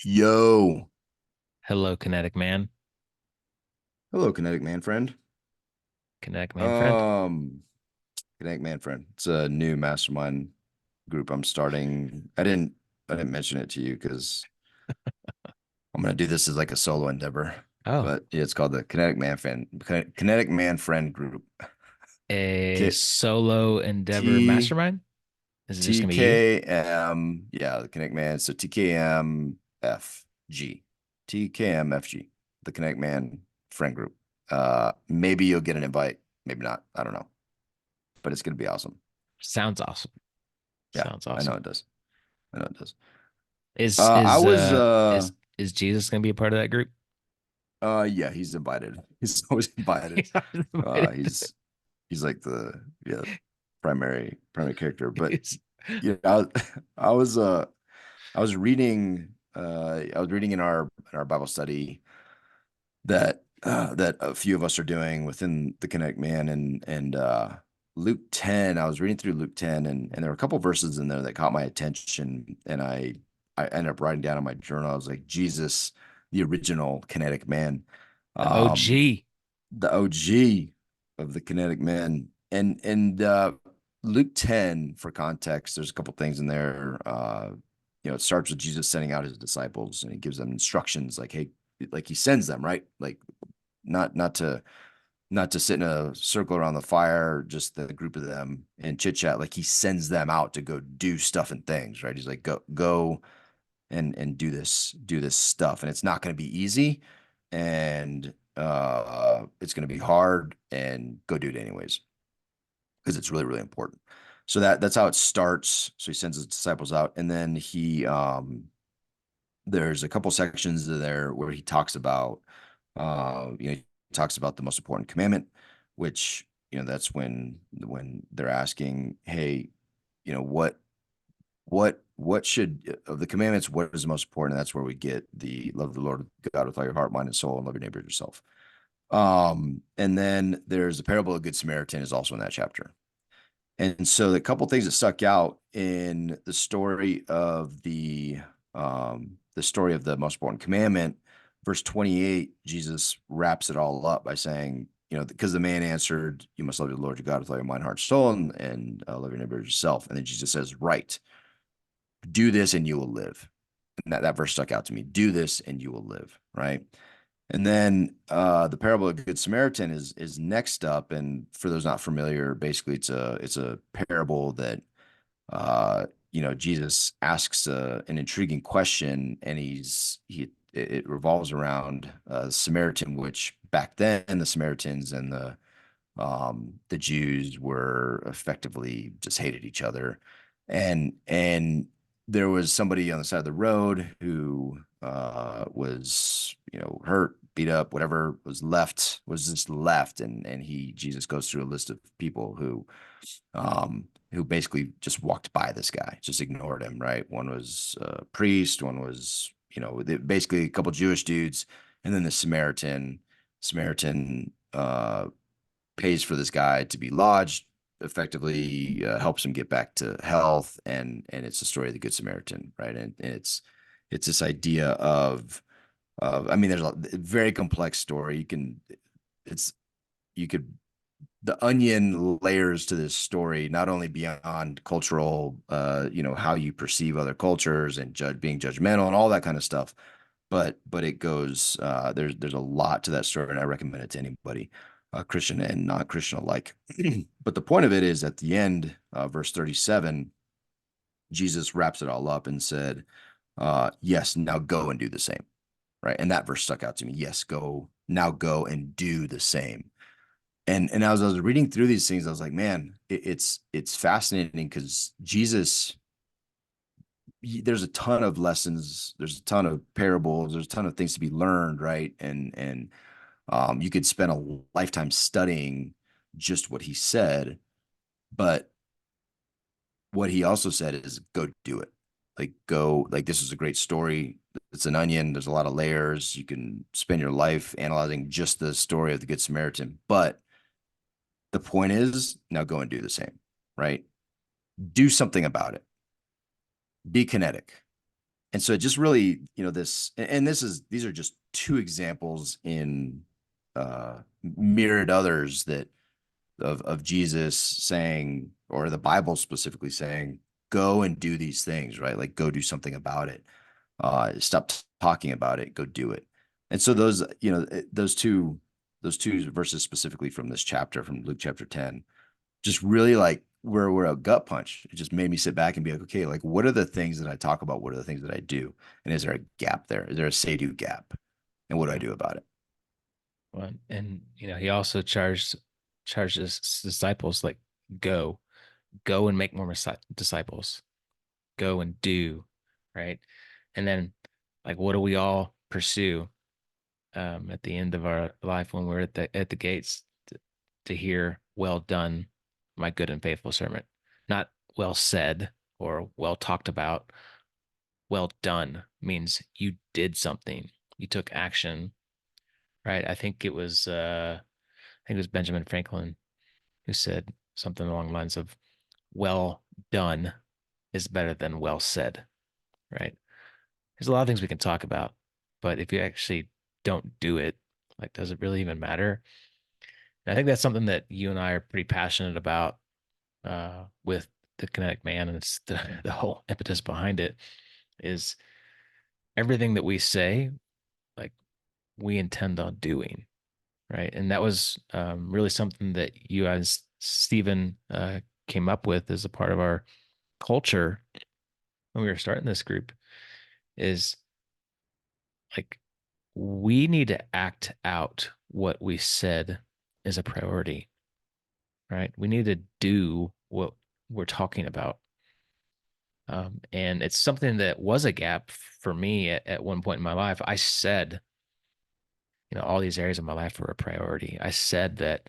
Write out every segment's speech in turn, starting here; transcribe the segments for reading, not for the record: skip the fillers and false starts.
Yo. Hello, Kinetic Man. Hello, Kinetic Man friend. Kinetic Man friend. Um, Kinetic Man friend. It's a new mastermind group I'm starting. I didn't mention it to you because I'm gonna do this as like a solo endeavor. Oh, But yeah, it's called the Kinetic Man Friend Group. a K solo endeavor T mastermind? Is it just gonna be you? TKM. Yeah, the Kinetic Man. So TKMFG. TKMFG. The Kinetic Man Friend Group. Maybe you'll get an invite, maybe not. I don't know. But it's gonna be awesome. Sounds awesome. Yeah, Sounds I know awesome. it does. I know it does. Is I is was uh is is Jesus gonna be a part of that group? yeah, he's invited. He's always invited. Yeah, I was invited. He's like the yeah primary character. But Is- yeah, I was uh I was reading in our Bible study that a few of us are doing within the Connect Man and Luke 10. I was reading through Luke 10 and there were a couple verses in there that caught my attention and I ended up writing down in my journal. I was like, Jesus, the original Kinetic Man, the um, OG. the OG of the Kinetic Man. And Luke 10, for context, there's a couple things in there. It starts with Jesus sending out his disciples and he gives them instructions like, hey, like he sends them, right? Like not to sit in a circle around the fire, just the group of them and chit chat. Like he sends them out to go do stuff and things, right? He's like, go and do this stuff, and it's not going to be easy, and it's going to be hard, and go do it anyways because it's really really important. So that's how it starts. So he sends his disciples out, and then he there's a couple sections there where he talks about he talks about the most important commandment, which that's when they're asking, hey, what should of the commandments, what is the most important? And that's where we get the love the Lord God with all your heart, mind, and soul, and love your neighbor as yourself. And then there's the parable of Good Samaritan is also in that chapter. And so the couple things that stuck out in the story of the most important commandment, verse 28, Jesus wraps it all up by saying, because the man answered, you must love the Lord your God with all your mind, heart, soul, and love your neighbor as yourself. And then Jesus says, right, do this and you will live. And that verse stuck out to me. Do this and you will live. Right. And then the parable of Good Samaritan is next up. And for those not familiar, basically it's a parable that Jesus asks an intriguing question, and it revolves around Samaritan, which back then the Samaritans and the Jews were effectively just hated each other, and there was somebody on the side of the road who was hurt, beat up, whatever was just left, and Jesus goes through a list of people who basically just walked by this guy, just ignored him, right? One was a priest, one was, basically a couple Jewish dudes, and then the Samaritan pays for this guy to be lodged, effectively helps him get back to health, and it's the story of the Good Samaritan, right? And it's this idea of I mean, there's a very complex story. It's you could the onion layers to this story, not only beyond cultural, how you perceive other cultures and being judgmental and all that kind of stuff, but it goes, there's a lot to that story, and I recommend it to anybody, Christian and non-Christian alike. But the point of it is at the end, verse 37, Jesus wraps it all up and said, yes, now go and do the same. Right. And that verse stuck out to me. Yes, go and do the same. And as I was reading through these things, I was like, man, it's fascinating because Jesus, there's a ton of lessons, there's a ton of parables, there's a ton of things to be learned, right? And you could spend a lifetime studying just what he said, but what he also said is go do it. Like go, like this is a great story. It's an onion. There's a lot of layers. You can spend your life analyzing just the story of the Good Samaritan, but the point is now go and do the same, right? Do something about it. Be kinetic. And so it just really, and these are just two examples in myriad others that of Jesus saying, or the Bible specifically saying, go and do these things, right? Like go do something about it. Stop talking about it, go do it. And so those, those two verses specifically from this chapter, from Luke chapter 10, just really like were a gut punch. It just made me sit back and be like, okay, like what are the things that I talk about? What are the things that I do? And is there a gap there? Is there a say do gap? And what do I Yeah. do about it? Well, and he also charged his disciples like, go, go and make more disciples, go and do, right? And then like, what do we all pursue at the end of our life when we're at the gates to hear, well done, my good and faithful servant, not well said or well talked about. Well done means you did something, you took action, right? I think it was Benjamin Franklin who said something along the lines of, well done is better than well said, right? There's a lot of things we can talk about, but if you actually don't do it, like, does it really even matter? And I think that's something that you and I are pretty passionate about with the Kinetic Man, and it's the whole impetus behind it is everything that we say, like, we intend on doing, right? And that was really something that you as Stephen came up with as a part of our culture when we were starting this group is like we need to act out what we said is a priority, right? We need to do what we're talking about. And it's something that was a gap for me at one point in my life. I said, all these areas of my life were a priority. I said that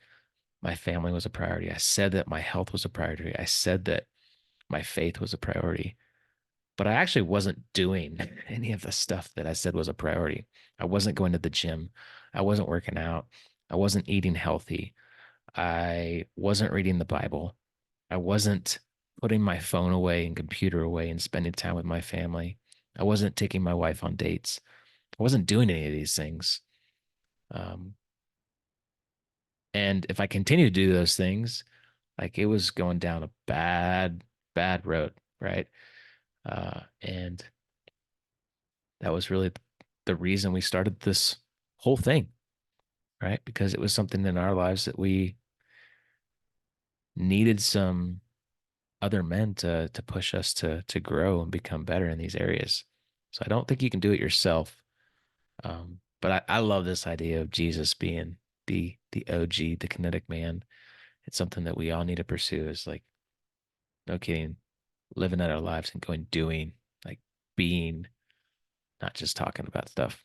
my family was a priority. I said that my health was a priority. I said that my faith was a priority, but I actually wasn't doing any of the stuff that I said was a priority. I wasn't going to the gym. I wasn't working out. I wasn't eating healthy. I wasn't reading the Bible. I wasn't putting my phone away and computer away and spending time with my family. I wasn't taking my wife on dates. I wasn't doing any of these things. Um, and if I continued to do those things, like it was going down a bad road, right? And that was really the reason we started this whole thing, right? Because it was something in our lives that we needed some other men to push us to grow and become better in these areas. So I don't think you can do it yourself. But I love this idea of Jesus being the OG, the kinetic man. It's something that we all need to pursue is like, no kidding, living out our lives and going doing, like being, not just talking about stuff.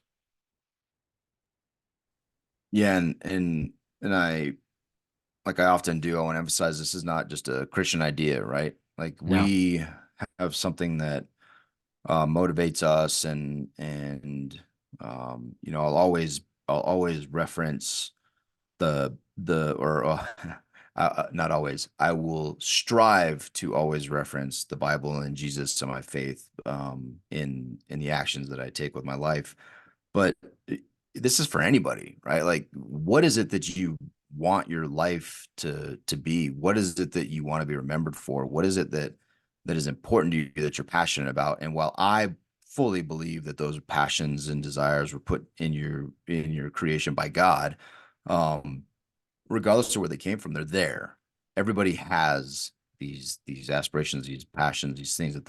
Yeah, and I like I often do, I want to emphasize this is not just a Christian idea, right? Like No. we have something that motivates us and I'll always reference the or not always. I will strive to always reference the Bible and Jesus and my faith in the actions that I take with my life. But this is for anybody, right? Like, what is it that you want your life to be? What is it that you want to be remembered for? What is it that is important to you that you're passionate about? And while I fully believe that those passions and desires were put in your creation by God, um, regardless of where they came from, they're there. Everybody has these aspirations, these passions, these things and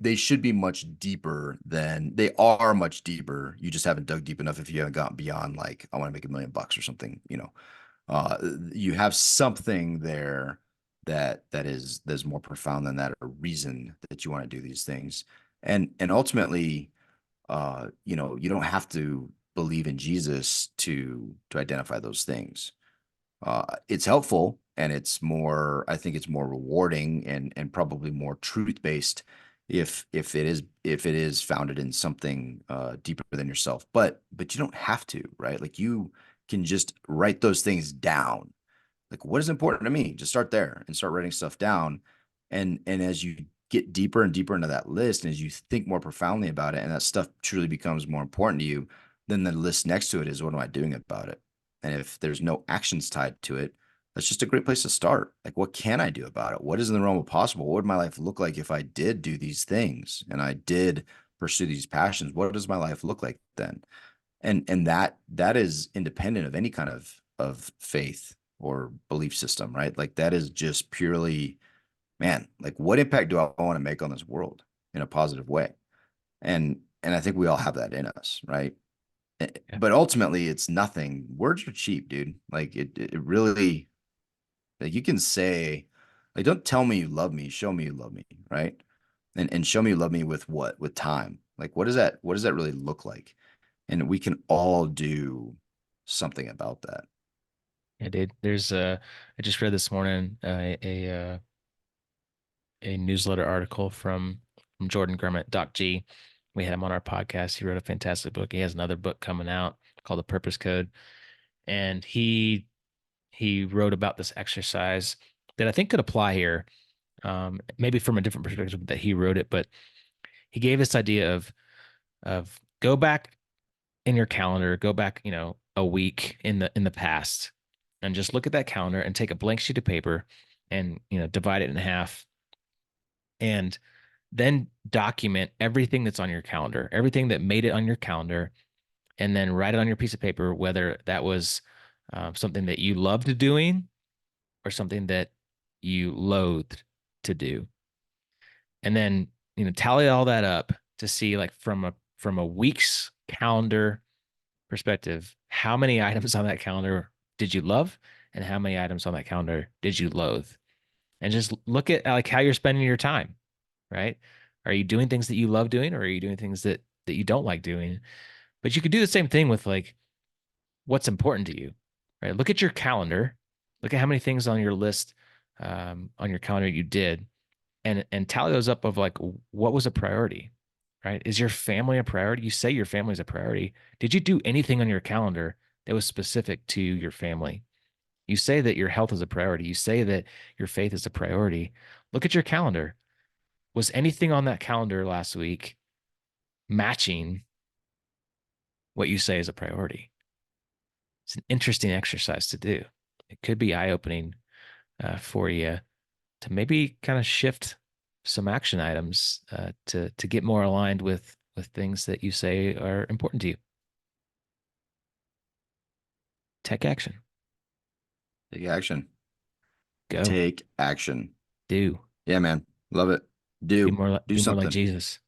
they should be much deeper than they are much deeper. You just haven't dug deep enough if you haven't gotten beyond like I want to make $1 million or something, you have something there that's more profound than that, a reason that you want to do these things. And ultimately, you don't have to believe in Jesus to identify those things. It's helpful and I think it's more rewarding and probably more truth based if it is founded in something deeper than yourself. But you don't have to, right? Like you can just write those things down. Like what is important to me? Just start there and start writing stuff down. And as you get deeper and deeper into that list, and as you think more profoundly about it, and that stuff truly becomes more important to you, then the list next to it is, what am I doing about it? And if there's no actions tied to it, that's just a great place to start. Like, what can I do about it? What is in the realm of possible? What would my life look like if I did do these things and I did pursue these passions? What does my life look like then? And that is independent of any kind of faith or belief system, right? Like, that is just purely, man, like, what impact do I want to make on this world in a positive way? And I think we all have that in us, right? Yeah. But ultimately, it's nothing. Words are cheap, dude. Like, it really, like, you can say, like, don't tell me you love me, show me you love me, right? And show me you love me with what? With time. Like, what does that really look like? And we can all do something about that. Yeah, dude. There's I just read this morning a newsletter article from Jordan Grummett, Doc G. We had him on our podcast. He wrote a fantastic book. He has another book coming out called The Purpose Code. And he wrote about this exercise that I think could apply here. Maybe from a different perspective that he wrote it, but he gave this idea of go back in your calendar, go back, a week in the past, and just look at that calendar and take a blank sheet of paper and divide it in half, and then document everything that's on your calendar, everything that made it on your calendar, and then write it on your piece of paper, whether that was something that you loved doing or something that you loathed to do. And then, tally all that up to see, like, from a week's calendar perspective, how many items on that calendar did you love and how many items on that calendar did you loathe? And just look at like how you're spending your time, right? Are you doing things that you love doing or are you doing things that you don't like doing? But you could do the same thing with like what's important to you, right? Look at your calendar, look at how many things on your list, on your calendar you did, and tally those up of like what was a priority, right? Is your family a priority? You say your family is a priority. Did you do anything on your calendar that was specific to your family? You say that your health is a priority. You say that your faith is a priority. Look at your calendar. Was anything on that calendar last week matching what you say is a priority? It's an interesting exercise to do. It could be eye opening for you to maybe kind of shift some action items to get more aligned with things that you say are important to you. Take action. Take action. Go. Take action. Do. Yeah, man. Love it. Be Do. more Do be more like something. Jesus.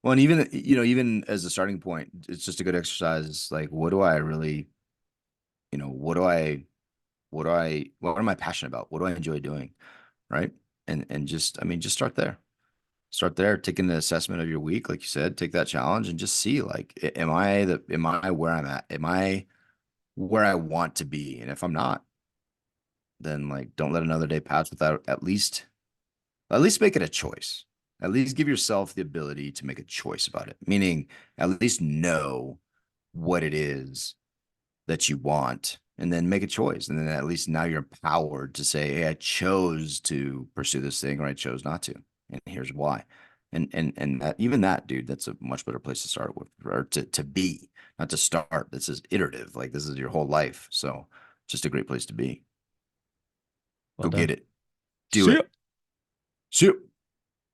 Well, and even, even as a starting point, it's just a good exercise. Like, what do I really, what am I passionate about? What do I enjoy doing? Right. And just, I mean, just start there. Start there, take an assessment of your week, like you said, take that challenge and just see, like, am I where I'm at? Am I where I want to be? And if I'm not, then, like, don't let another day pass without at least make it a choice. At least give yourself the ability to make a choice about it. Meaning, at least know what it is that you want and then make a choice. And then at least now you're empowered to say, hey, I chose to pursue this thing or I chose not to. And here's why. And that, even that, dude, that's a much better place to start with, or to be, not to start. This is iterative. Like, this is your whole life. So just a great place to be. Well Go get done. it. Do See ya. it. See you.